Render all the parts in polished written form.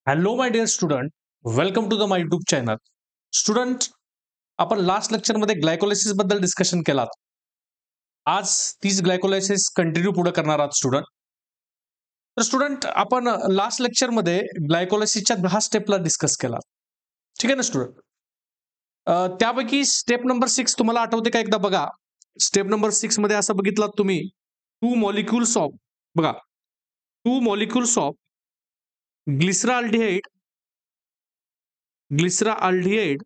Hello my dear student, welcome to the my YouTube channel. Student, आपण last लेक्चरमध्ये glycolysis बद्दल discussion केलात. आज तीच ग्लायकोलायसिस कंटिन्यू पुढे करणार आहात स्टुडंट. तर स्टुडंट, आपण लास्ट लेक्चरमध्ये ग्लायकोलायसिसच्या 10 स्टेपला डिस्कस केला. ठीक आहे ना स्टुडंट? त्यापैकी स्टेप नंबर 6 तुम्हाला आठवते का? एकदा बघा. स्टेप नंबर 6 मध्ये असं बघितलात तुम्ही, टू मॉलिक्युल्स ऑफ, बघा, two molecules of glyceraldehyde glyceraldehyde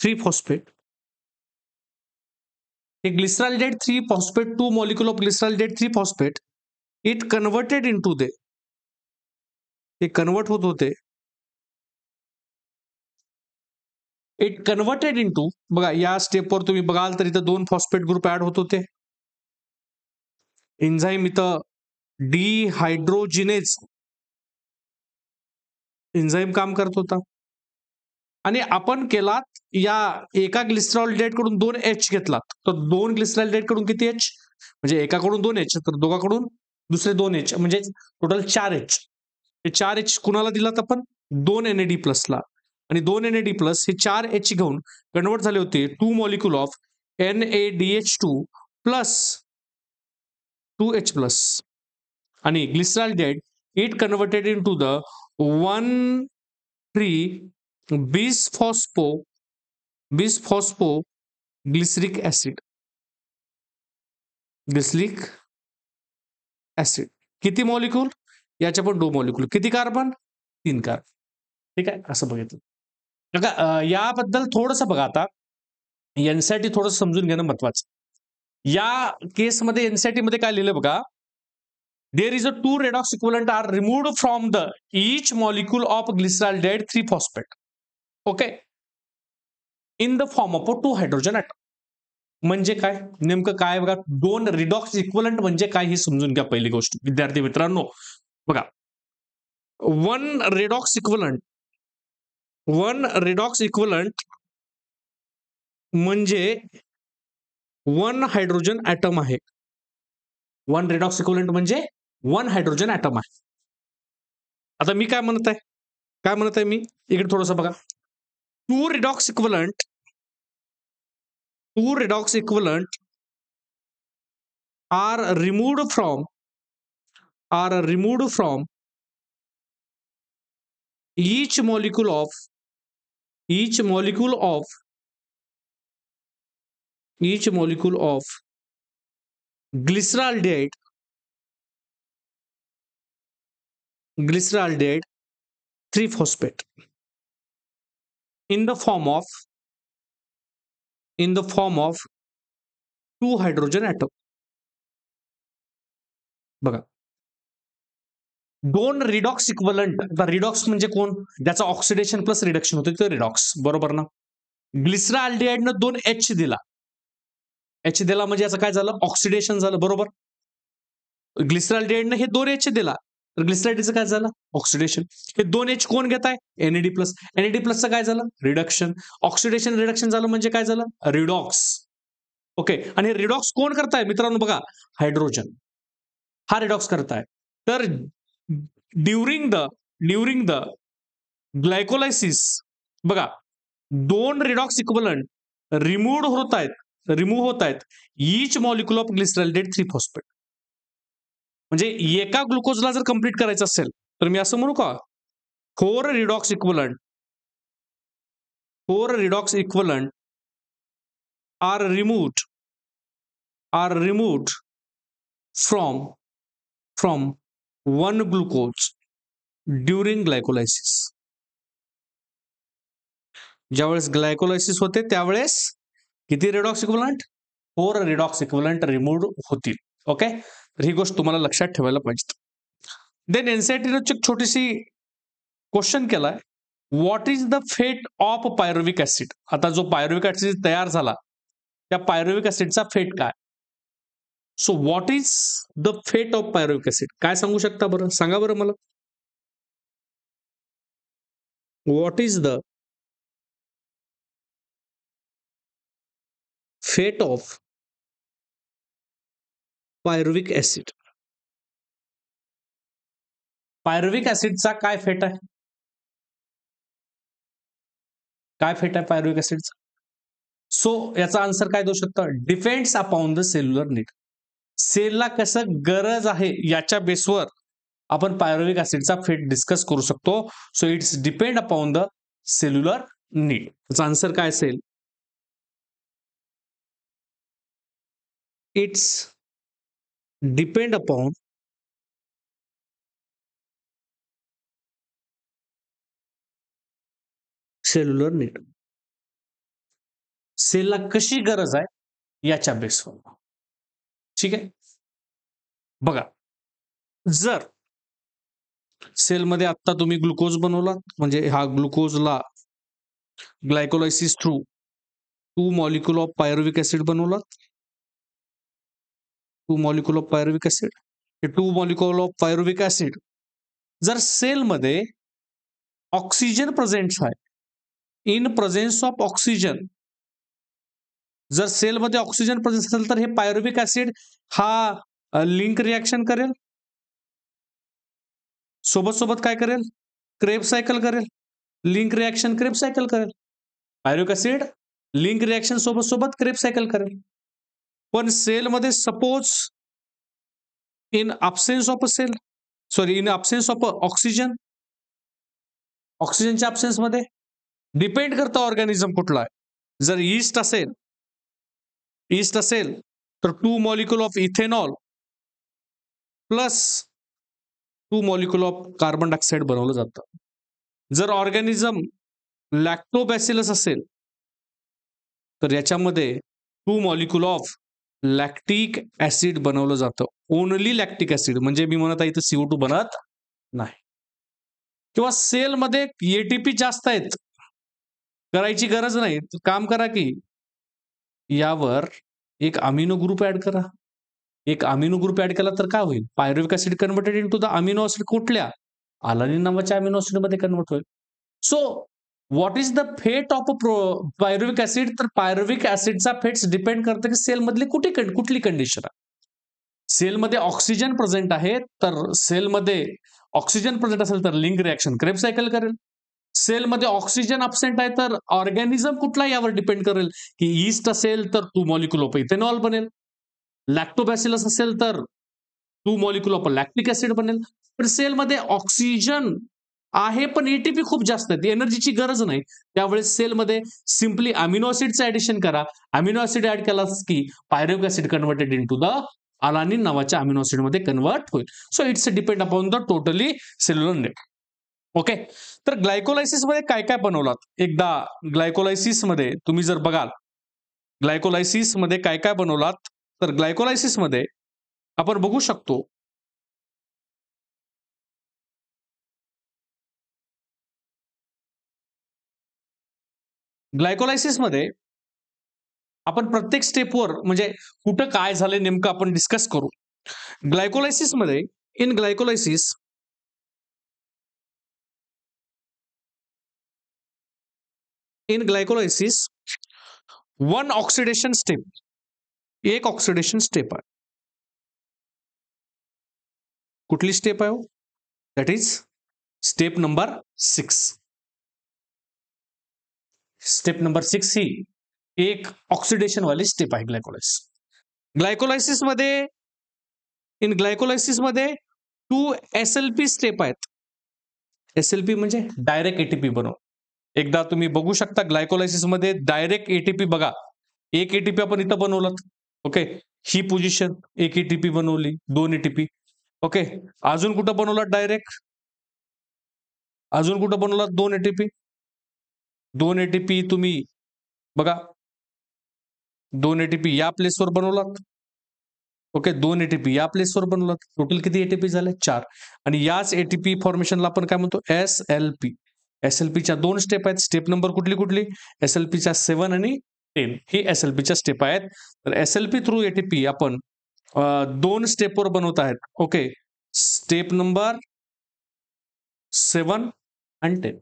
3-phosphate. A glyceraldehyde 3-phosphate, two molecule of glyceraldehyde 3-phosphate, it converted into the, ते कन्वर्ट होत होते, इट कन्वर्टेड इंटू, बघा या स्टेपवर तुम्ही बघाल तर इथं 2 फॉस्फेट ग्रुप ऍड होत होते. एन्झाईम इथं डिहायड्रोजिनेज एन्झाईम काम करत होता. आणि आपण केलात या एका ग्लिसरॉल्डिहाइड कडून 2 H घेतलात, तर 2 ग्लिसरॉल्डिहाइड कडून किती H? म्हणजे एकाकडून 2 H, तर दोघाकडून दुसरे 2 H, म्हणजे टोटल 4 H. हे 4 H कुणाला दिलात आपण? 2 NAD+ ला. आणि 2 NAD+ हे 4 H घेऊन कन्वर्ट झाले होते 2 molecule of NADH2 plus 2H+. आणि glyceraldehyde it converted into the 1,3 bisphosphoglyceric acid. Glyceric acid किती मॉलिक्यूल? याच्या पण 2 मॉलिक्यूल. किती कार्बन? 3 कार्बन. ठीक आहे, असं बघितलं. बघा, याबद्दल थोडंसं बघा. आता एनसीईआरटी थोडंसं समजून घेणं महत्वाचं. या केसमध्ये एनसीईआरटी मध्ये काय लिहिलं बघा, there is a 2 redox equivalent are removed from the each molecule of glyceraldehyde 3-phosphate, okay, in the form of 2 hydrogen atom. म्हणजे काय, नेमकं काय बघा, 2 रिडॉक्स इक्विव्हलंट म्हणजे काय हे समजून घ्या. पहिली गोष्ट विद्यार्थी मित्रांनो, बघा, 1 redox equivalent म्हणजे 1 हायड्रोजन ॲटम आहे. 1 redox equivalent म्हणजे 1 हायड्रोजन ॲटम आहे. आता मी काय म्हणत आहे, मी इकडे थोडंसं बघा. 2 redox equivalent are removed from each molecule of glyceraldehyde 3-phosphate in the form of 2 hydrogen atom. बघा, 2 रिडॉक्स इक्विव्हलंट. आता रिडॉक्स म्हणजे कोण? ज्याचा ऑक्सिडेशन प्लस रिडक्शन होते ते रिडॉक्स, बरोबर ना? ग्लिसरॉल्डिहाइडनं 2 H दिला. म्हणजे याचं काय झालं? ऑक्सिडेशन झालं, बरोबर? ग्लिसरॉल्डिहाइडनं हे 2 H दिला, तर ग्लिसरॉल्डिहाइडचं काय झालं? ऑक्सिडेशन. हे 2 H कोण घेत आहे? NAD+. NAD+चं काय झालं? रिडक्शन. ऑक्सिडेशन रिडक्शन झालं म्हणजे काय झालं? रिडॉक्स. ओके. आणि रिडॉक्स कोण करताय मित्रांनो? बघा, हायड्रोजन हा रिडॉक्स करताय. तर ड्युरिंग द ग्लायकोलायसिस, बघा, 2 रिडॉक्स इक्विव्हलंट रिमूव्ह होत आहेत each molecule of glyceraldehyde 3-phosphate. म्हणजे एका ग्लुकोजला जर कंप्लीट करायचं असेल तर मी असं म्हणू का, 4 redox equivalent are removed from 1 glucose during glycolysis. ज्यावेळेस ग्लायकोलायसिस होते त्यावेळेस किती redox equivalent? 4 redox equivalent removed होतील. ओके, तर ही गोष्ट तुम्हाला लक्षात ठेवायला पाहिजे. देन एनसीईआरटीने एक छोटीशी क्वेश्चन केलाय, what is the fate of pyruvic acid. आता जो पायरुव्हिक ऍसिड तयार झाला त्या पायरुव्हिक ऍसिडचा फेट काय? So what is the fate of pyruvic acid, काय सांगू शकता बरं? सांगा बरं मला. What is the fate of pyruvic acid. पायरुव्हिक ऍसिडचा काय फेट आहे? काय फेट आहे पायरुव्हिक ऍसिडचा? सो याचा आन्सर काय देऊ शकतो? Depends upon the cellular need. सेलला कसं गरज आहे याच्या बेसवर आपण पायरुव्हिक ऍसिडचा फेट डिस्कस करू शकतो. So it's depend upon the cellular need. याचा आन्सर काय असेल? It's depend upon cellular need. सेलला कशी गरज आहे याच्या बेसवर. ठीक आहे. बघा, जर सेलमध्ये आता तुम्ही ग्लुकोज बनवला, म्हणजे हा ग्लुकोजला glycolysis through 2 molecule of pyruvic acid बनवला. 2 मॉलिक्यूल ऑफ पायरुव्हिक ऍसिड. हे 2 मॉलिक्यूल ऑफ पायरुव्हिक ऍसिड जर सेलमध्ये ऑक्सिजन प्रेझेंट आहे, इन प्रेझेन्स ऑफ ऑक्सिजन, जर सेलमध्ये ऑक्सिजन प्रेझेंस असेल तर हे पायरुव्हिक ऍसिड हा लिंक रिएक्शन करेल, सोबत सोबत काय करेल? क्रेब्स सायकल करेल. लिंक रिएक्शन क्रेब्स सायकल करेल. पायरुव्हिक ऍसिड लिंक रिएक्शन सोबत सोबत क्रेब्स सायकल करेल. पण सेलमध्ये suppose in absence of a cell, sorry, in absence of oxygen, ऑक्सिजनच्या अब्सेन्स मध्ये डिपेंड करतं ऑर्गॅनिझम कुठला आहे. जर ईस्ट असेल तर 2 molecule of ethanol plus 2 molecule of carbon dioxide बनवलं जातं. जर ऑर्गॅनिझम लॅक्टोबॅसिलस असेल तर याच्यामध्ये 2 मॉलिक्यूल ऑफ लॅक्टिक ऍसिड बनवलं जातं. ओनली लॅक्टिक ऍसिड, म्हणजे मी म्हणत आहे इथं CO2 बनत नाही. किंवा सेलमध्ये एटीपी जास्त आहेत, करायची गरज नाही. काम करा की यावर एक अमिनो ग्रुप ऍड करा. एक अमिनो ग्रुप ऍड केला तर काय होईल? Pyruvic acid converted into the amino acid कुठल्या? अलानिन नावाच्या अमिनो ऍसिड मध्ये कन्वर्ट होईल. So what is the fate of pyruvic acid? तर पायरुव्हिक ऍसिडचा फेट्स डिपेंड करतं की सेलमधली कुठली कंडिशन आहे. सेलमध्ये ऑक्सिजन प्रेझेंट आहे, तर सेलमध्ये ऑक्सिजन प्रेझेंट असेल तर लिंक रिएक्शन क्रेब्स सायकल करेल. सेलमध्ये ऑक्सिजन अब्सेंट आहे तर ऑर्गॅनिझम कुठला यावर डिपेंड करेल की ईस्ट असेल तर 2 मॉलिक्यूल ऑफ इथेनॉल बनेल, लॅक्टोबॅसिलस असेल तर 2 मॉलिक्यूल ऑफ लॅक्टिक ऍसिड बनेल. पण सेलमध्ये ऑक्सिजन आहे पण एटीपी खूप जास्त आहे, एनर्जीची गरज नाही. त्यावेळेस सेलमध्ये सिम्पली अमिनो ऍसिडचं ऍडिशन करा. अमिनो ऍसिड ऍड केलास की pyruvic acid converted into the alanine नावाच्या अमिनो ऍसिड मध्ये कन्वर्ट होईल. So it's depend upon the totally cellular need. Okay. तर ग्लायकोलायसिस मध्ये काय काय बनवलात? एकदा ग्लायकोलायसिस मध्ये तुम्ही जर बघाल, ग्लायकोलायसिस मध्ये काय काय बनवलात, तर ग्लायकोलायसिस मध्ये आपण बघू शकतो ग्लायकोलायसिस मध्ये आपण प्रत्येक स्टेपवर, म्हणजे कुठं काय झालंय नेमकं आपण डिस्कस करू. ग्लायकोलायसिस मध्ये in glycolysis one oxidation step, एक ऑक्सिडेशन स्टेप आहे. कुठली स्टेप आहे? That is step number 6. Step number 6 ही एक ऑक्सिडेशन वाली स्टेप आहे ग्लायकोलायसिस. ग्लायकोलायसिस मध्ये 2 SLP स्टेप आहेत. SLP म्हणजे डायरेक्ट एटीपी बनव. एकदा तुम्ही बघू शकता ग्लायकोलायसिस मध्ये डायरेक्ट एटीपी बघा. एक एटीपी आपण इथं बनवलं. ओके. ही पोझिशन, एक एटीपी बनवली, 2 एटीपी. ओके. अजून कुठं बनवलं डायरेक्ट? अजून कुठं बनवलं 2 एटीपी? 2 एटीपी तुम्ही बघा, 2 एटीपी या प्लेसवर बनवलात. ओके. 2 एटीपी या प्लेसवर बनवलात. टोटल किती एटीपी झाले? 4. आणि याच एटीपी फॉर्मेशनला आपण काय म्हणतो? SLP. SLPच्या 2 स्टेप आहेत. स्टेप नंबर कुठली? SLPच्या 7 आणि 10 ही SLPच्या स्टेप आहेत. तर SLP थ्रू एटीपी आपण 2 स्टेपवर बनवत आहेत. ओके. स्टेप नंबर 7 आणि 10.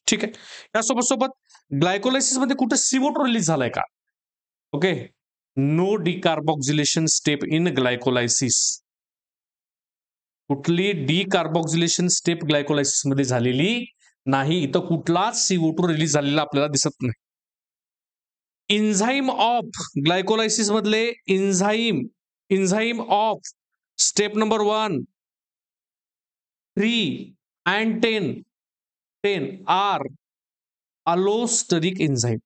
ठीक आहे. यासोबत ग्लायकोलायसिस मध्ये कुठे CO2 रिलीज झालाय का? Okay. No decarboxylation step in glycolysis. कुठली डिकार्बोक्सिलेशन स्टेप ग्लायकोलायसिस मध्ये झालेली नाही. इथं कुठलाच CO2 रिलीज झालेला आपल्याला दिसत नाही. इन्झाईम ऑफ ग्लायकोलायसिस मधले enzyme of step number 1, 3 and 10 are allosteric enzyme.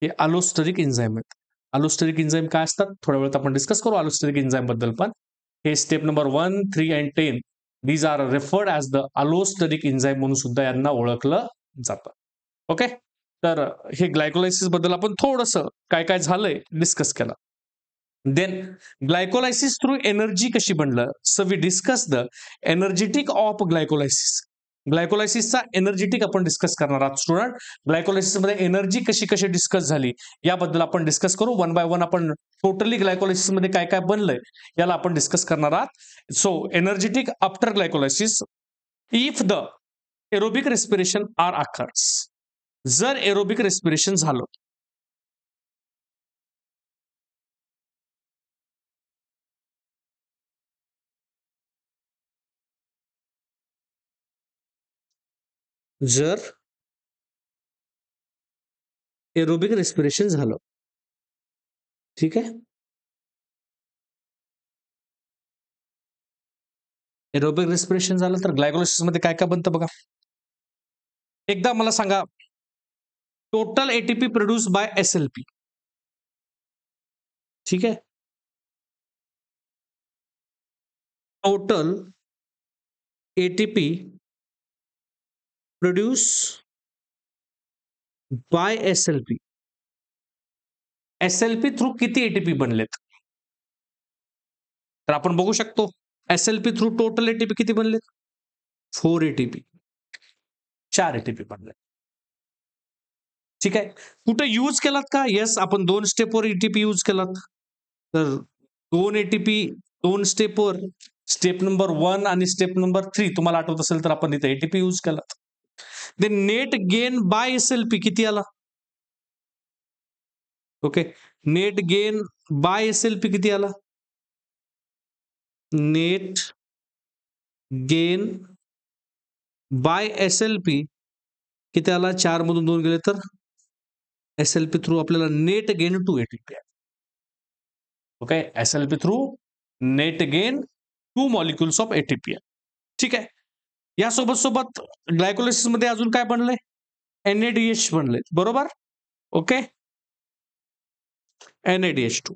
हे अलोस्टरिक एन्झाईम आहेत. अलोस्टरिक एन्झाईम काय असतात थोड्या वेळात आपण डिस्कस करू अलोस्टरिक एन्झाईम बद्दल. पण हे step number 1, 3 and 10 these are referred as the allosteric enzyme म्हणून सुद्धा यांना ओळखलं जातं. ओके, तर हे ग्लायकोलायसिस बद्दल आपण थोडंसं काय काय झालंय डिस्कस केलं. देन ग्लायकोलायसिस थ्रू एनर्जी कशी बनलं. So we discuss the energetic of glycolysis. ग्लायकोलायसिसचा एनर्जेटिक आपण डिस्कस करणार आहोत स्टुडंट. ग्लायकोलायसिस मध्ये एनर्जी कशी कशी डिस्कस झाली याबद्दल आपण डिस्कस करू. वन बाय वन आपण टोटली ग्लायकोलायसिस मध्ये काय काय बनलंय याला आपण डिस्कस करणार आहात. So energetic after glycolysis if the aerobic respiration are occurs. जर एरोबिक रेस्पिरेशन झालं जर एरोबिक रेस्पिरेशन झालं ठीक आहे. एरोबिक रेस्पिरेशन झालं तर ग्लायकोलायसिस मध्ये काय काय बनतं बघा. एकदा मला सांगा total ATP produce by SLP. ठीक आहे. Total ATP produce by SLP. SLP through किती एटीपी बनलेत तर आपण बघू शकतो. SLP थ्रू टोटल एटीपी किती बनलेत 4 एटीपी. 4 एटीपी बनले. ठीक आहे. कुठे यूज केलात का. येस, आपण 2 स्टेपवर एटीपी यूज केलात. तर 2 एटीपी 2 स्टेपवर स्टेप नंबर 1 आणि स्टेप नंबर 3 तुम्हाला आठवत असेल तर आपण इथे एटीपी यूज केलात. The net gain by SLP किती आला. Okay, net gain by SLP किती आला. नेट गेन बाय SLP किती आला. 4 मधून 2 गेले तर SLP थ्रू आपल्याला नेट गेन 2 एटीपी आहे. Okay, SLP through net gain 2 molecules of ATP आहे. ठीक आहे. यासोबत सोबत ग्लायकोलायसिस मध्ये अजून काय बनलंय NADH बनलंय बरोबर. ओके, NADH2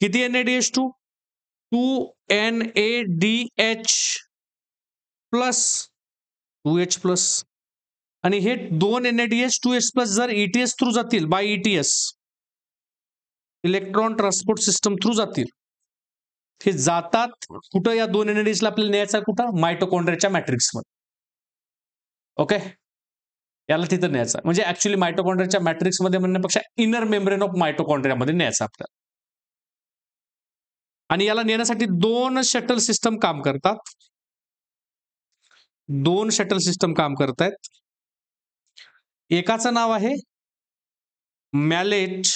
किती NADH2 2NADH plus 2H plus. आणि हे 2 NADH 2H प्लस जर ETS थ्रू जातील by ETS electron transport system through जातील. हे जातात कुठं या 2 NADH ला आपल्याला न्यायचं कुठं मायटोकॉन्ड्रियाच्या मॅट्रिक्स मध्ये. ओके, याला तिथं न्यायचं म्हणजे ऍक्च्युली मायटोकॉन्ड्रियाच्या मॅट्रिक्स मध्ये म्हणण्यापेक्षा इनर मेम्ब्रेन ऑफ मायटोकॉन्ड्रिया मध्ये न्यायचं आपल्याला. आणि याला नेण्यासाठी 2 शटल सिस्टम काम करतात. 2 शटल सिस्टम काम करतायत. एकाचं नाव आहे malate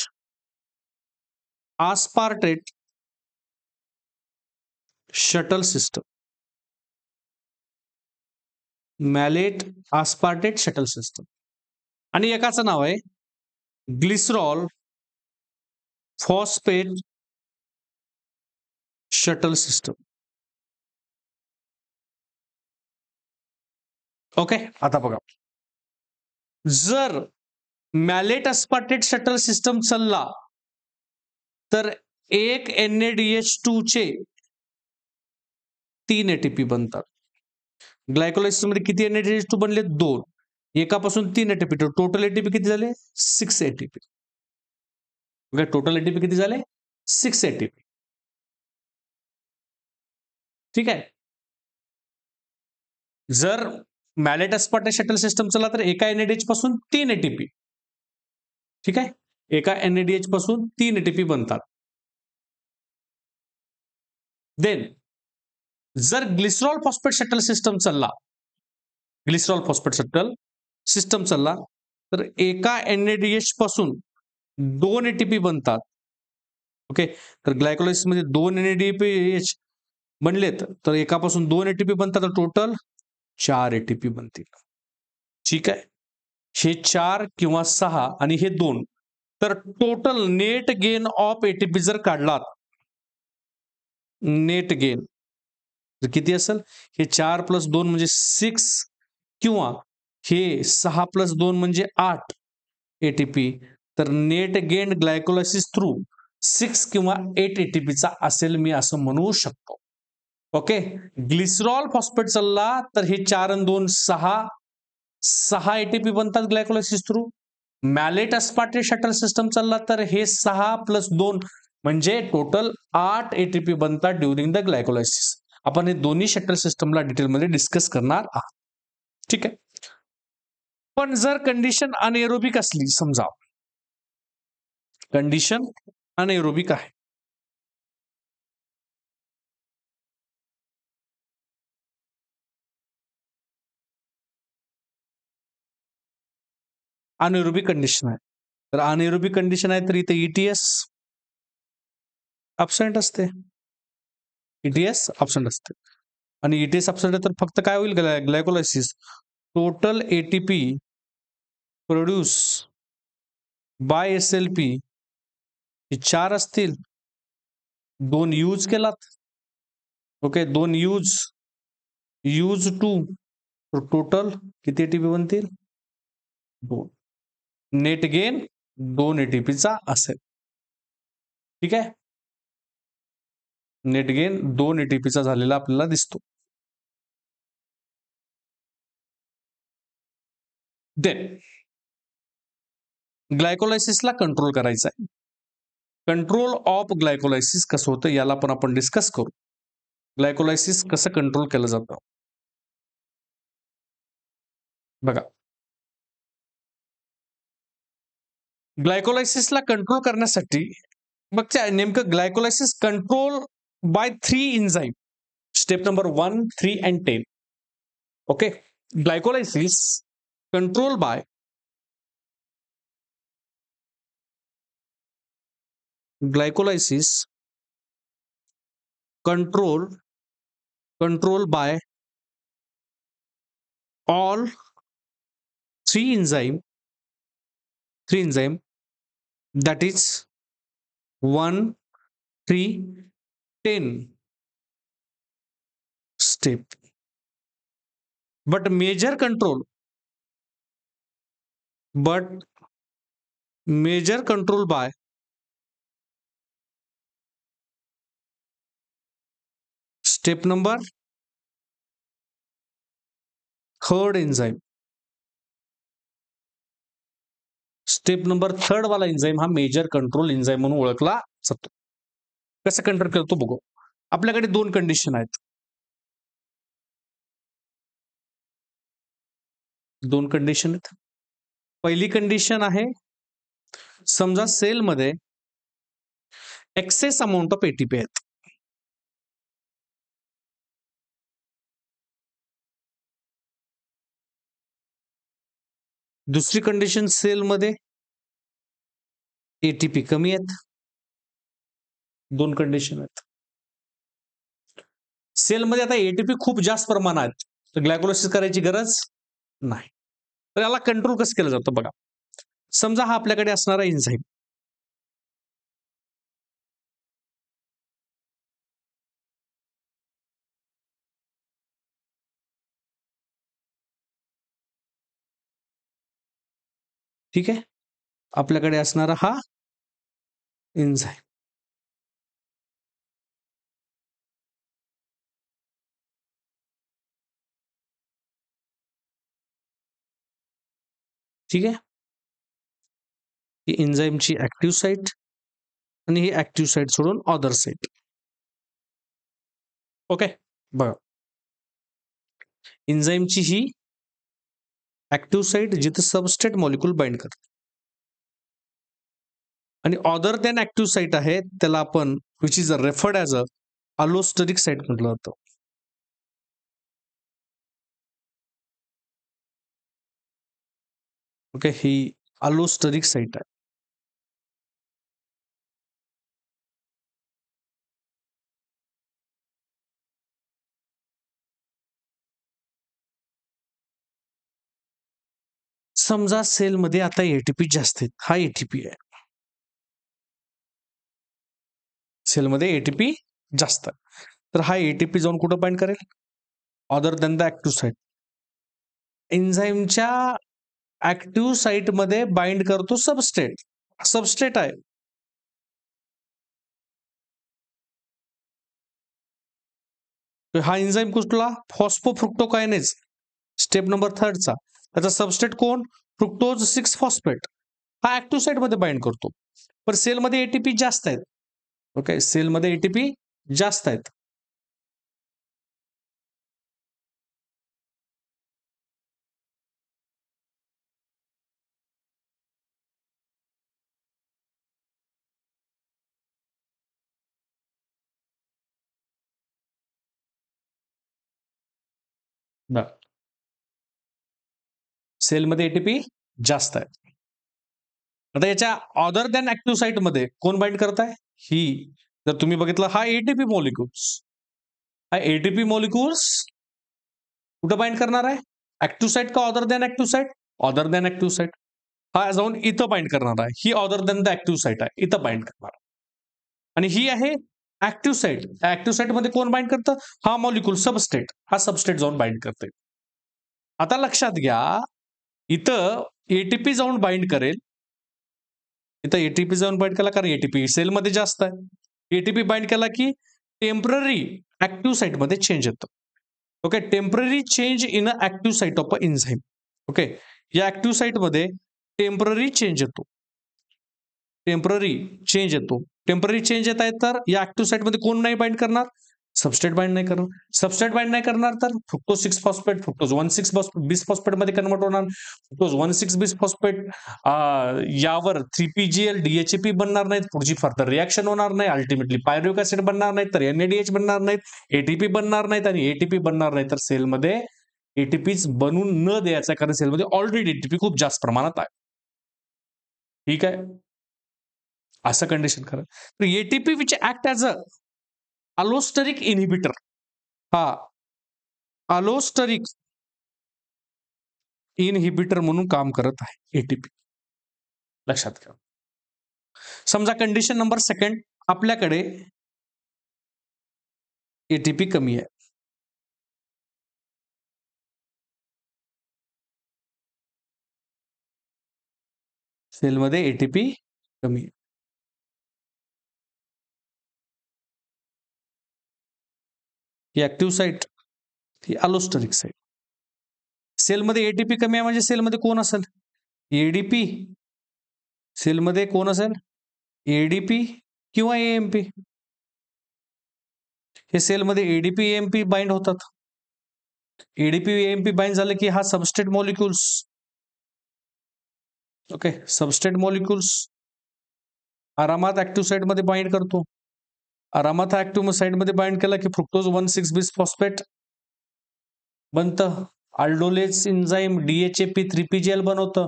aspartate shuttle system. Malate aspartate shuttle system. आणि एकाचं नाव आहे glycerol phosphate shuttle system. Okay, आता बघा जर मॅलेट अस्पार्टेट शटल सिस्टम चालला तर एक NADH2 चे 3 एटीपी बनतात. ग्लायकोलायसिस मध्ये किती NADH2 बनले 2. एकापासून 3 एटीपी टोटल एटीपी किती झाले 6 एटीपी. टोटल एटीपी किती झाले 6 एटीपी. ठीक आहे. जर मॅलेट अस्पार्टेट शटल सिस्टम चला तर एका NADH पासून 3 एटीपी. ठीक आहे, एका NADH पासून 3 एटीपी बनतात. देन जर ग्लिसरॉल फॉस्फेट शटल सिस्टम चालला ग्लिसरॉल फॉस्फेट शटल सिस्टम चालला तर एका NADH पासून 2 एटीपी बनतात. ओके. तर ग्लायकोलायसिस मध्ये 2 NADPH बनलेत, तर एकापासून 2 ATP बनतात, तर टोटल 4 ATP बनतील. ठीक आहे. हे 4 किंवा 6 आणि हे 2, तर total net gain of ATP जर काढलात, नेट गेन तर किती असेल? हे 4 प्लस 2 म्हणजे 6 किंवा हे 6 प्लस 2 म्हणजे 8 ATP. तर नेट गेन ग्लायकोलायसिस थ्रू 6 किंवा 8 ATPचा असेल, मी असं म्हणू शकतो. ओके. ग्लिसरॉल फॉस्फेट चालला तर हे 4 आणि 2 6 ATP बनतात glycolysis through. Malate aspartate shuttle system चालला तर हे 6 प्लस 2 म्हणजे टोटल 8 ATP बनतात ड्युरिंग द ग्लायकोलायसिस. आपण हे दोन्ही शटल सिस्टमला डिटेलमध्ये डिस्कस करणार आहात. ठीक आहे. पण जर कंडिशन अनएरोबिक असली, समजा कंडिशन अनएरोबिक आहे, अनएरोबिक कंडिशन आहे, तर अनएरोबिक कंडिशन आहे तर इथे ETS अब्सेंट असते. ETS अब्सेंट असते आणि ETS अब्सेंट आहे तर फक्त काय होईल? Glycolysis total ATP produce by SLP हे 4 असतील, 2 यूज केलात. ओके, 2 यूज 2, तर टोटल किती ATP बनतील? 2. नेट गेन 2 ATPचा असेल. ठीक आहे. नेट गेन 2 ATPचा झालेला आपल्याला दिसतो. देन ग्लायकोलायसिसला कंट्रोल करायचा आहे. कंट्रोल ऑफ ग्लायकोलायसिस कसं होतं याला पण आपण डिस्कस करू. ग्लायकोलायसिस कसं कंट्रोल केलं जातं बघा. ग्लायकोलायसिसला कंट्रोल करण्यासाठी मग नेमकं glycolysis control by 3 enzyme. Step number 1, 3 and 10. Okay. Glycolysis control by glycolysis control by all three enzyme that is 1, 3, 10 step, but major control by step number third enzyme. Step number 3 वाला enzyme हा major control enzyme म्हणून ओळखला जातो. कसं control करतो बघू. आपल्याकडे 2 condition आहेत. 2 कंडिशन आहेत. पहिली कंडिशन आहे, समजा सेलमध्ये एक्सेस अमाउंट ऑफ ATP आहेत. दुसरी कंडिशन, सेलमध्ये ATP कमी आहेत. 2 कंडिशन आहेत. सेलमध्ये आता ATP खूप जास्त प्रमाणात, तर ग्लायकोलायसिस करायची गरज नाही. तर याला कंट्रोल कसं केलं जातं बघा. समजा हा आपल्याकडे असणारा एन्झाईम, ठीक आहे. आपल्याकडे असणारा हा एन्झाईम, ठीक आहे. ही एन्झाईमची ऍक्टिव्ह साईट आणि ही ऍक्टिव्ह साईट सोडून अदर साईट. ओके. बघा, एन्झाईमची ही ऍक्टिव्ह साईट जिथे सबस्ट्रेट मॉलिक्यूल बाइंड करते, आणि अदर दॅन ऍक्टिव्ह साईट आहे त्याला आपण which is referred as a allosteric site म्हटलं जातं. ओके, ही अलोस्टेरिक साईट आहे. समजा सेलमध्ये आता एटीपी जास्त आहेत, हा एटीपी आहे. सेलमध्ये एटीपी जास्त आहे. तर हा एटीपी जाऊन कुठं बाइंड करेल? Other than the active site. एन्झाईमच्या ऍक्टिव्ह साईटमध्ये बाइंड करतो सबस्ट्रेट. सबस्ट्रेट आहे. हा एन्झाईम कुठला? फॉस्फोफ्रुक्टोकायनेज, स्टेप नंबर 3 चा. त्याचा सबस्ट्रेट कोण? Fructose 6 phosphate. हा ऍक्टिव्ह साईटमध्ये बाइंड करतो. पण सेलमध्ये एटीपी जास्त आहेत. ओके, सेलमध्ये एटीपी जास्त आहेत. सेलमध्ये एटीपी जास्त आहे. आता याच्या अदर दॅन ऍक्टिव्ह साईटमध्ये कोण बाइंड करत आहे? ही. जर तुम्ही बघितलं, हा एटीपी मॉलिक्युल्स, हा एटीपी मॉलिक्युल्स कुठं बाइंड करणार आहे? ऍक्टिव्ह साईट का other than active site? Other than active site. हा जाऊन इथं बाइंड करणार आहे. ही other than the active site आहे, इथं बाइंड करणार. आणि ही आहे ऍक्टिव्ह साईट. ऍक्टिव्ह साईट मध्ये कोण बाइंड करतं? हा मॉलिक्युल सबस्टेट. हा सबस्टेट जाऊन बाइंड करते. आता लक्षात घ्या, इथं एटीपी जाऊन बाइंड करेल. इथं एटीपी जाऊन बाइंड केला, कारण एटीपी सेलमध्ये जास्त आहे. एटीपी बाइंड केला की टेम्पररी ऍक्टिव्ह साईटमध्ये चेंज येतो. Okay, temporary change in a active site of a enzyme. Okay, या ऍक्टिव्ह साईटमध्ये टेम्पररी चेंज येतो. टेम्पररी चेंज येतो. टेम्पररी चेंज येत आहे, तर या ऍक्टिव्ह साईटमध्ये कोण नाही बाइंड करणार? सबस्ट्रेट बाइंड नाही करणार. सबस्ट्रेट बाइंड नाही करणार तर fructose 6 phosphate, fructose 1,6 bis phosphate मध्ये कन्वर्ट होणार. फ्रुक्टोज 1,6 बिस फॉस्फेट यावर 3PGL DHAP बनणार नाहीत. पुढची फर्दर रिॲक्शन होणार नाही. अल्टिमेटली पायरुव्हिक ऍसिड बनणार नाहीत, तर NADH बनणार नाहीत, एटीपी बनणार नाहीत. आणि एटीपी बनणार नाही तर सेलमध्ये एटीपीच बनून न द्यायचा, कारण सेलमध्ये ऑलरेडी एटीपी खूप जास्त प्रमाणात आहे. ठीक आहे, असं कंडिशन करा. तर ATP which act as a allosteric inhibitor. हा अलोस्टेरिक इनहिबिटर म्हणून काम करत आहे एटीपी. लक्षात घ्या. समजा कंडिशन नंबर 2, आपल्याकडे एटीपी कमी आहे. सेलमध्ये एटीपी कमी आहे. ही ऍक्टिव्ह साईट, ही अलोस्टेरिक साईट. सेलमध्ये एटीपी कमी आहे म्हणजे सेलमध्ये कोण असेल? एडीपी. सेलमध्ये कोण असेल? एडीपी किंवा एएमपी. हे सेलमध्ये एडीपी एएमपी बाइंड होतात. एडीपी एएमपी बाइंड झाले की हा substrate molecules. Okay, substrate molecules आरामात ऍक्टिव्ह साईटमध्ये बाइंड करतो. आरामात ऍक्टिव्ह साईटमध्ये बाइंड केला की फ्रुक्टोज 1,6 बिस फॉस्फेट बनतं. अल्डोलेज एन्झाईम DHAP 3PGL बनवतं.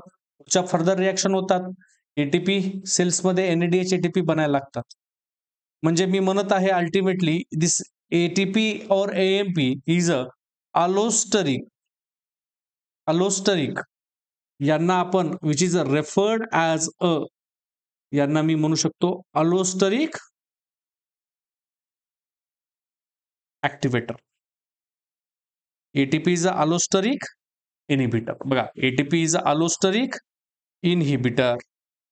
च्या फर्दर रिॲक्शन होतात. एटीपी सेल्समध्ये NADH ATP बनायला लागतात. म्हणजे मी म्हणत आहे, अल्टिमेटली दिस एटीपी और AMP इज अ अलोस्टरिक यांना आपण which is referred as a, यांना मी म्हणू शकतो allosteric activator. ATP is a allosteric inhibitor. बघा, ATP is a allosteric inhibitor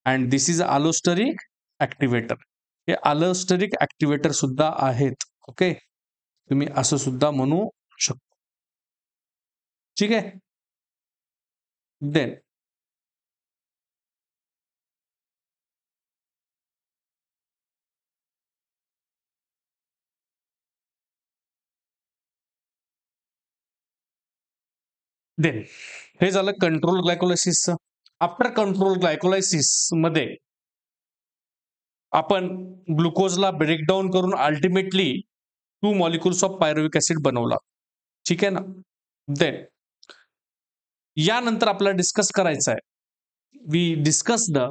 and this is a allosteric activator. हे अलोस्टरिक ऍक्टिव्हेटर सुद्धा आहेत. ओके, तुम्ही असं सुद्धा म्हणू शकतो. ठीक आहे. देन देन हे झालं कंट्रोल ग्लायकोलायसिसचं. आफ्टर कंट्रोल ग्लायकोलायसिस मध्ये आपण ग्लुकोजला ब्रेकडाऊन करून ultimately 2 molecules of pyruvic acid बनवला. ठीक आहे ना. देन यानंतर आपल्याला डिस्कस करायचं आहे, we discuss the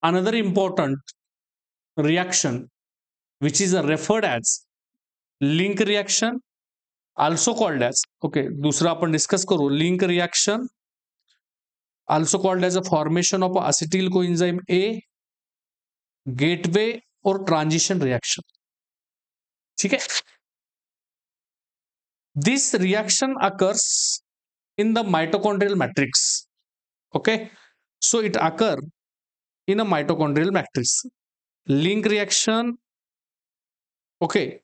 another important reaction which is referred as link reaction, also called as. Okay, दुसरं आपण डिस्कस करू link reaction also called as a formation of acetyl coenzyme A, gateway or transition reaction. ठीक है. This reaction occurs in the mitochondrial matrix. Okay, so it occur in a mitochondrial matrix. Link reaction. Okay,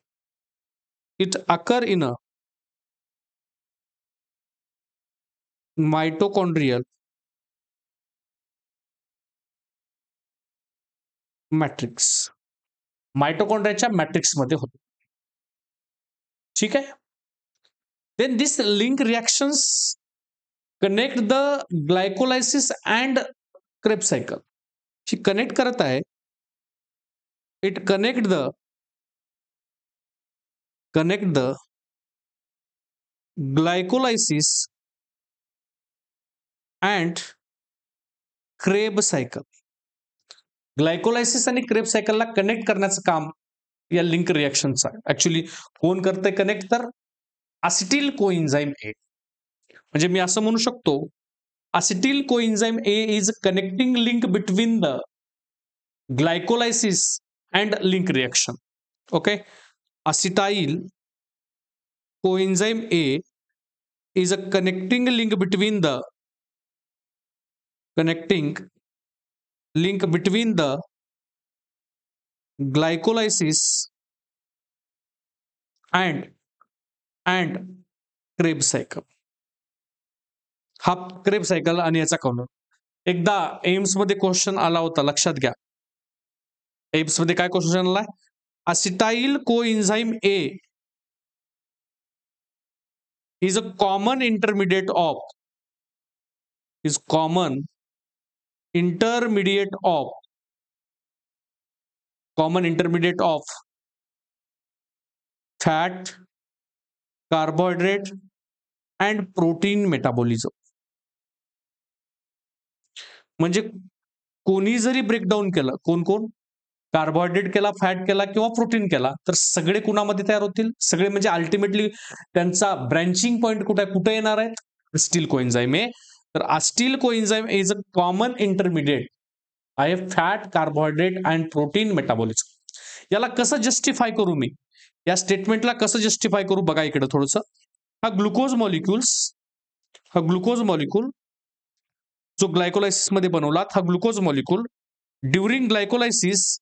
it occur in a mitochondrial matrix. मायटोकॉन्ड्रियाच्या matrix मध्ये होतो. ठीक आहे. Then this link reactions connect the glycolysis and Krebs cycle. ची connect करत आहे. It connect the glycolysis and Krebs cycle. Glycolysis आणि Krebs सायकलला कनेक्ट करण्याचं काम या लिंक रिएक्शनचा ऍक्च्युली कोण करतंय कनेक्ट, तर असिटिल कोएन्झाइम ए. म्हणजे मी असं म्हणू शकतो acetyl coenzyme A is connecting link between the glycolysis and link reaction. Okay, acetyl coenzyme A is a connecting link between the glycolysis and Krebs cycle. हा क्रेब सायकल आणि याचा कॉर्नर. एकदा AIIMS मध्ये question आला होता, लक्षात घ्या. AIIMS मध्ये काय क्वेश्चन आलाय, असिटाइल coenzyme A is a common intermediate of fat, carbohydrate and protein metabolism. म्हणजे कोणी जरी ब्रेकडाऊन केलं, कोण कार्बोहायड्रेट केला, फॅट केला किंवा प्रोटीन केला, तर सगळे कुणामध्ये तयार होतील, सगळे म्हणजे अल्टिमेटली त्यांचा ब्रँचिंग पॉइंट कुठे येणार आहेत, अस्टिल कोएन्झाइम ए. तर अस्टिल कोएन्झाइम इज अ कॉमन इंटरमिडिएट आहे fat, carbohydrate and protein metabolism. याला कसं जस्टिफाय करू, मी या स्टेटमेंटला कसं जस्टिफाय करू बघा इकडे थोडंसं. हा ग्लुकोज मॉलिक्यूल जो ग्लायकोलायसिस मध्ये बनवला, हा ग्लुकोज मॉलिक्यूल ड्युरिंग ग्लायकोलायसिस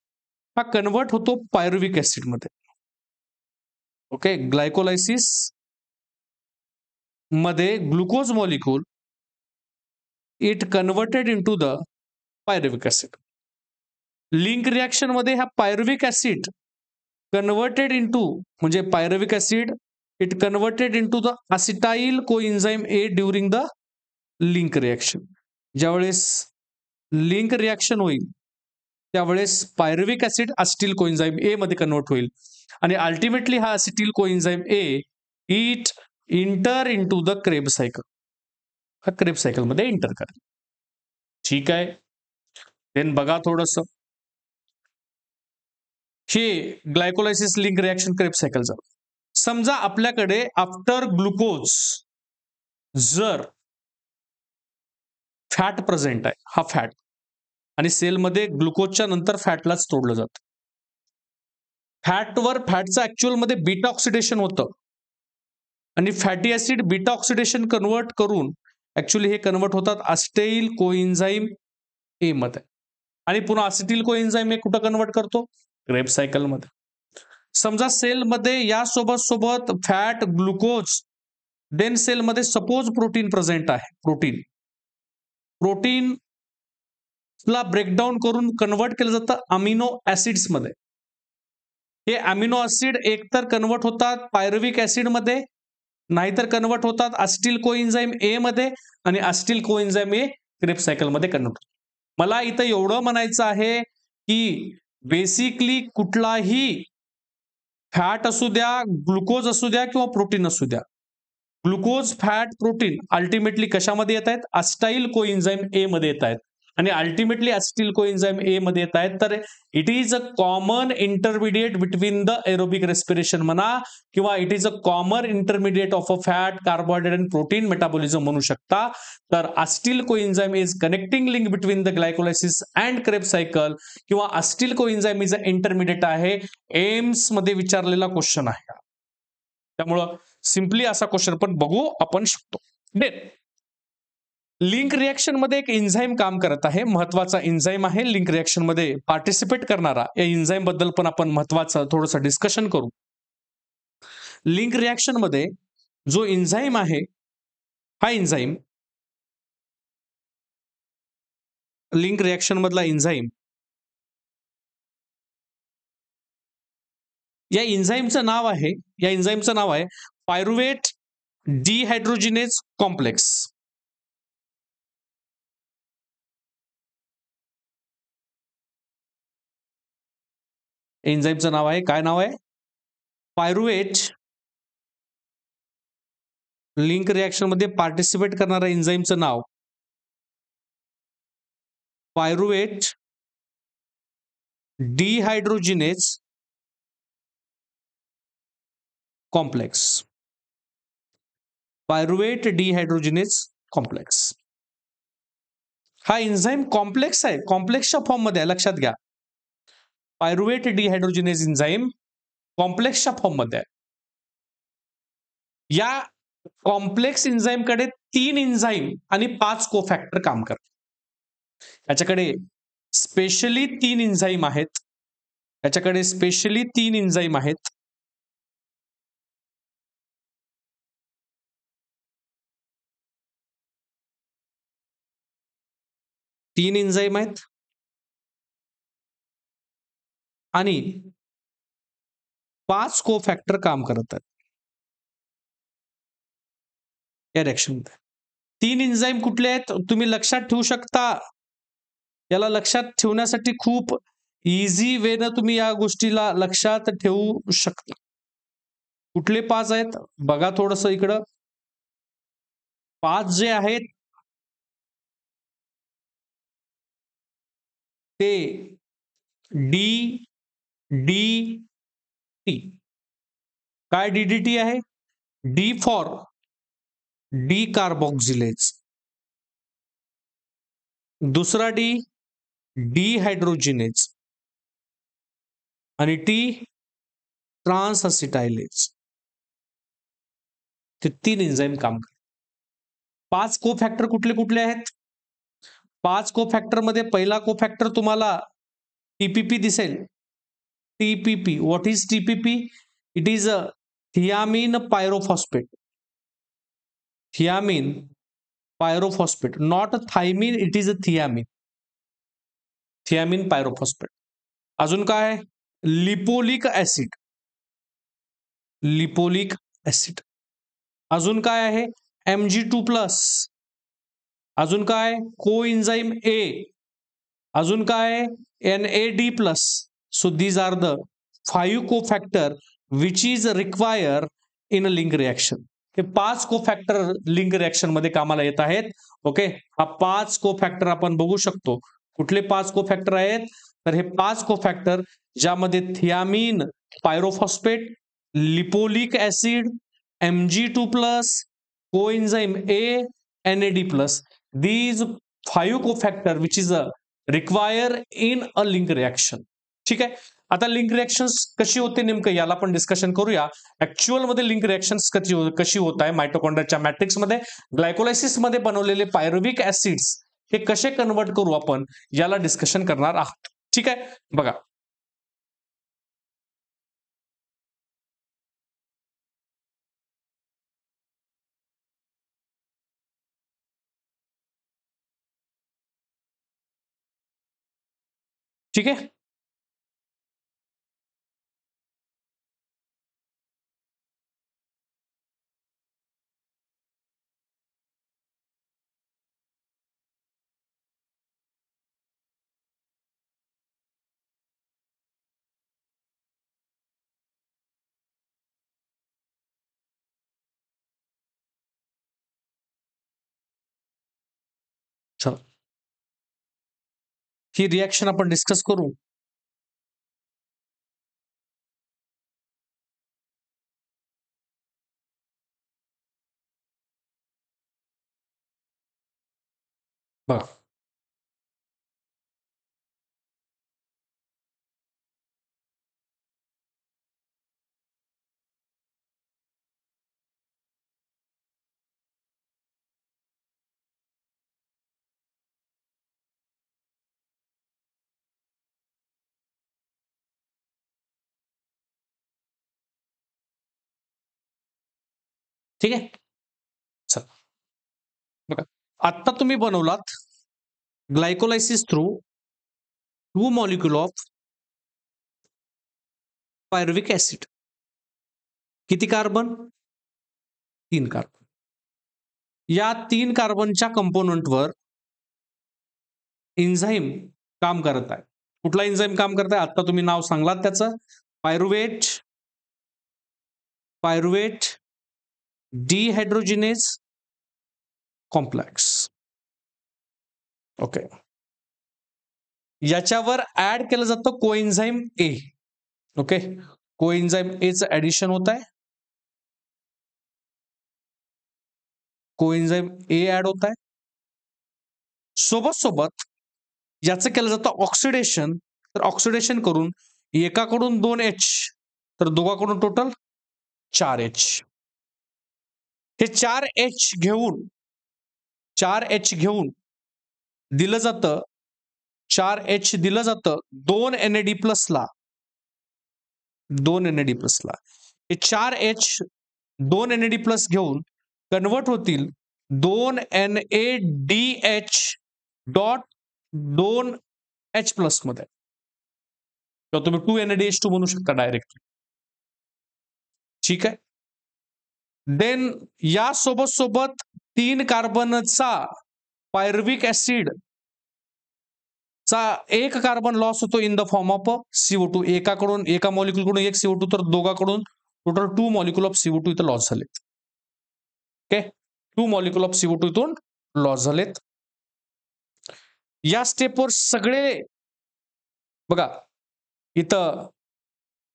हा कन्वर्ट होतो पायरुविक ऍसिड मध्ये. ओके, ग्लायकोलायसिस मध्ये glucose molecule it converted into the pyruvic acid. Link reaction मध्ये हा पायरुविक ऍसिड कन्वर्टेड इनटू, म्हणजे pyruvic acid it converted into the acetyl coenzyme A during the link reaction. ज्यावेळेस link reaction होईल त्यावेळेस pyruvic acid असिटिल coenzyme ए मध्ये convert होईल आणि ultimately हा acetyl coenzyme A it enter into the Krebs cycle. हा Krebs cycle मध्ये enter करेल. ठीक आहे. देन बघा थोडंसं, हे glycolysis link reaction Krebs cycle. समजा आपल्याकडे आफ्टर ग्लुकोज जर फॅट प्रेझेंट आहे, हा फॅट, आणि सेलमध्ये ग्लुकोजच्या नंतर फॅटलाच तोडलं जातं. फॅटचं ऍक्च्युअल मध्ये बीटा ऑक्सिडेशन होतं आणि fatty acid beta oxidation convert करून ऍक्च्युअली हे कन्वर्ट होतात असिटाइल कोएन्झाइम ए मध्ये, आणि पुन्हा असिटिल कोएन्झाइम ए कुठं कन्वर्ट करतो, क्रेब सायकल मध्ये. समजा सेलमध्ये या सोबत फॅट, ग्लुकोज, देन सेलमध्ये सपोज प्रोटीन प्रेझेंट आहे. प्रोटीन ला ब्रेकडाऊन करून कन्वर्ट केलं जातं अमिनो ऍसिड्स मध्ये. हे अमिनो ऍसिड एकतर कन्वर्ट होतात पायरुविक ऍसिड मध्ये, नाहीतर कन्वर्ट होतात असिटिल कोएन्झाइम ए मध्ये, आणि असिटिल कोएन्झाइम ए क्रेब सायकल मध्ये कन्वर्ट होतात. मला इथं एवढं म्हणायचं आहे की बेसिकली कुठलाही फॅट असू द्या, ग्लुकोज असू द्या किंवा प्रोटीन असू द्या, ग्लुकोज, फॅट, प्रोटीन अल्टिमेटली कशामध्ये येत आहेत, असिटाइल कोएन्झाइम ए मध्ये येत आहेत. आणि अल्टिमेटली ऍसिटिल कोएन्झाइम ए मध्ये येत आहेत, तर it is a common intermediate between the aerobic respiration म्हणा किंवा it is a common intermediate of a fat, carbohydrate and protein metabolism म्हणू शकता. तर acetyl coenzyme is connecting link between the glycolysis and Krebs cycle किंवा acetyl coenzyme is a intermediate आहे. एम्स मध्ये विचारलेला question आहे. त्यामुळं सिम्पली असा क्वेश्चन पण बघू आपण शकतो. लिंक रिएक्शन मध्ये एक एन्झाईम काम करत आहे, महत्वाचा एन्झाईम आहे लिंक रिएक्शन मध्ये पार्टिसिपेट करणारा. या एन्झाईम बद्दल पण आपण महत्वाचं थोडंसं डिस्कशन करू. लिंक रिएक्शन मध्ये जो एन्झाईम आहे, हा एन्झाईम लिंक रिएक्शन मधला एन्झाईम, या एन्झाईमचं नाव आहे, या एन्झाईमचं नाव आहे पायरुवेट डिहायड्रोजिनेज कॉम्प्लेक्स. एन्झाईमचं नाव आहे, काय नाव आहे? पायरुवेट लिंक रिएक्शन मध्ये पार्टिसिपेट करणारा एन्झाईमचं नाव pyruvate dehydrogenase complex. Pyruvate dehydrogenase complex. हा एन्झाईम कॉम्प्लेक्स आहे, कॉम्प्लेक्सच्या फॉर्म मध्ये आहे, लक्षात घ्या. पायरुवेट डिहायड्रोजिनेज एन्झाईम कॉम्प्लेक्सच्या फॉर्म मध्ये आहे. या कॉम्प्लेक्स एन्झाईम कडे 3 एन्झाईम आणि 5 कोफॅक्टर काम करतात. याच्याकडे स्पेशली 3 एन्झाईम आहेत. याच्याकडे स्पेशली 3 एन्झाईम आहेत. तीन एन्झाईम आहेत आणि 5 कोफॅक्टर काम करत आहेत या रिएक्शन मध्ये. 3 एन्झाईम कुठले आहेत तुम्ही लक्षात ठेवू शकता. याला लक्षात ठेवण्यासाठी खूप इझी वे न तुम्ही या गोष्टीला लक्षात ठेवू शकता. कुठले 5 आहेत बघा थोडस इकडं. 5 जे आहेत ते डी डी टी. काय डीडीटी आहे? D for D carboxylase. दुसरा डी डिहायड्रोजिनेज आणि टी ट्रान्सअसिटायलेज. ते 3 एन्झाईम काम करतात. 5 कोफॅक्टर कुठले कुठले आहेत? 5 कोफॅक्टर मध्ये पहिला कोफॅक्टर तुम्हाला टीपीपी दिसेल. TPP, what is TPP? It is a thiamine pyrophosphate. Thiamine pyrophosphate, not thiamine, it is a thiamine. Thiamine pyrophosphate. अजून काय? Lipoic acid. Lipoic acid. अजून काय आहे? Mg2+. अजून काय? कोएन्झाईम ए. अजून काय? NAD+. So these are the 5 cofactor which is require in a link reaction. हे 5 कोफॅक्टर लिंक रिएक्शन मध्ये कामाला येत आहेत. ओके, हा 5 कोफॅक्टर आपण बघू शकतो. कुठले 5 कोफॅक्टर आहेत? तर हे 5 कोफॅक्टर ज्यामध्ये thiamine pyrophosphate, lipoic acid, Mg2+, coenzyme A, NAD+. These 5 cofactor which is a require in a link reaction. ठीक आहे. आता लिंक रिएक्शन्स कशी होते नेमकं याला पण डिस्कशन करूया. ऍक्च्युअल मध्ये लिंक रिएक्शन्स कशी होत आहे मायटोकॉन्ड्रियाच्या मॅट्रिक्स मध्ये ग्लायकोलायसिस मध्ये बनवलेले पायरुविक ऍसिड्स हे कसे कन्वर्ट करू आपण याला डिस्कशन करणार आहात. ठीक आहे, बघा. ठीक आहे. चला ही रिॲक्शन आपण डिस्कस करू. बघा. ठीक आहे. चला बघा, आता तुम्ही बनवलात glycolysis through 2 molecule of pyruvic acid. किती कार्बन? 3 कार्बन. या 3 कार्बनच्या कंपोनंटवर एन्झाईम काम करत आहे. कुठला एन्झाईम काम करत आहे? आता तुम्ही नाव सांगलात त्याचं. Pyruvate pyruvate डिहायड्रोजिनेज complex. ओके. याच्यावर ऍड केलं जातं कोएन्झाईम ए. ओके. कोएन्झाईम ए चं ऍडिशन होत आहे. कोएन्झाईम ए ऍड होत आहे. सोबत याचं केलं जातं ऑक्सिडेशन. तर ऑक्सिडेशन करून एकाकडून 2H तर दोघाकडून टोटल 4H. हे 4H घेऊन दिलं जातं 4H दिलं जातं 2 NAD प्लसला. 2 NAD प्लसला हे 4H 2 NAD प्लस घेऊन कन्वर्ट होतील 2 NADH डॉट 2H प्लस मध्ये, किंवा तुम्ही 2 NADH2 म्हणू शकता डायरेक्ट. ठीक आहे. देन या सोबत 3 कार्बनचा पायरुव्हिक ऍसिड चा एक कार्बन लॉस होतो in the form of CO2. एका मॉलिक्यूलकडून एक CO2 तर दोघाकडून टोटल 2 मॉलिक्यूल ऑफ CO2 इथं लॉस झालेत. ओके. 2 मॉलिक्यूल ऑफ CO2 इथून लॉस झालेत. या स्टेपवर सगळे बघा, इथं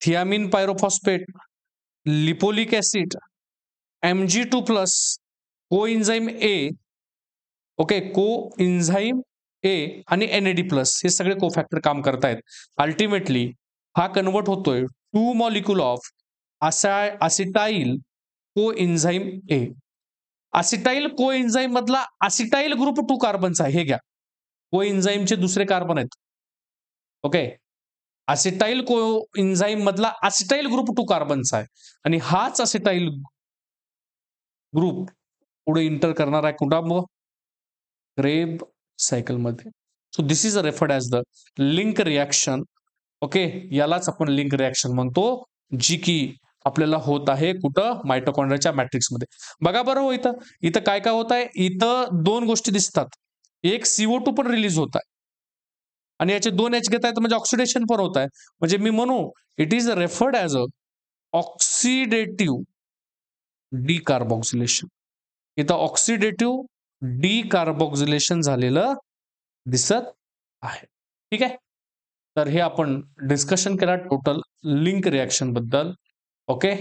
thiamine pyrophosphate, lipoic acid, Mg2 plus, coenzyme A, okay, coenzyme A आणि NAD प्लस हे सगळे कोफॅक्टर काम करतायत. अल्टिमेटली हा कन्वर्ट होतोय 2 मॉलिक्यूल ऑफ असिटाइल कोएन्झाईम ए. असिटाइल कोएन्झाईम मधला असिटाइल ग्रुप 2 कार्बनचा आहे. हे घ्या, कोएन्झाईमचे दुसरे कार्बन आहेत. ओके. असिटाइल कोएन्झाईम मधला असिटाइल ग्रुप 2 कार्बनचा आहे आणि हाच असिटाइल ग्रुप पुढे इंटर करणार आहे कुठं? मग क्रेब सायकल मध्ये. So this is referred as the link reaction. Okay. यालाच आपण लिंक रिॲक्शन म्हणतो, जी की आपल्याला होत आहे कुठं? मायटोकॉन्ड्रियाच्या मॅट्रिक्स मध्ये. बघा बरं हो, इथं काय काय होत आहे? इथं 2 गोष्टी दिसतात. एक CO2 पण रिलीज होत आहे आणि याचे 2H घेत आहेत, म्हणजे ऑक्सिडेशन पण होत आहे. म्हणजे मी म्हणू it is referred as a oxidative decarboxylation. इथं ऑक्सिडेटिव्ह डिकार्बोक्सिलेशन झालेलं दिसत आहे. ठीक आहे. तर हे आपण डिस्कशन केला टोटल लिंक रिॲक्शन बद्दल. ओके.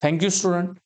Thank you student.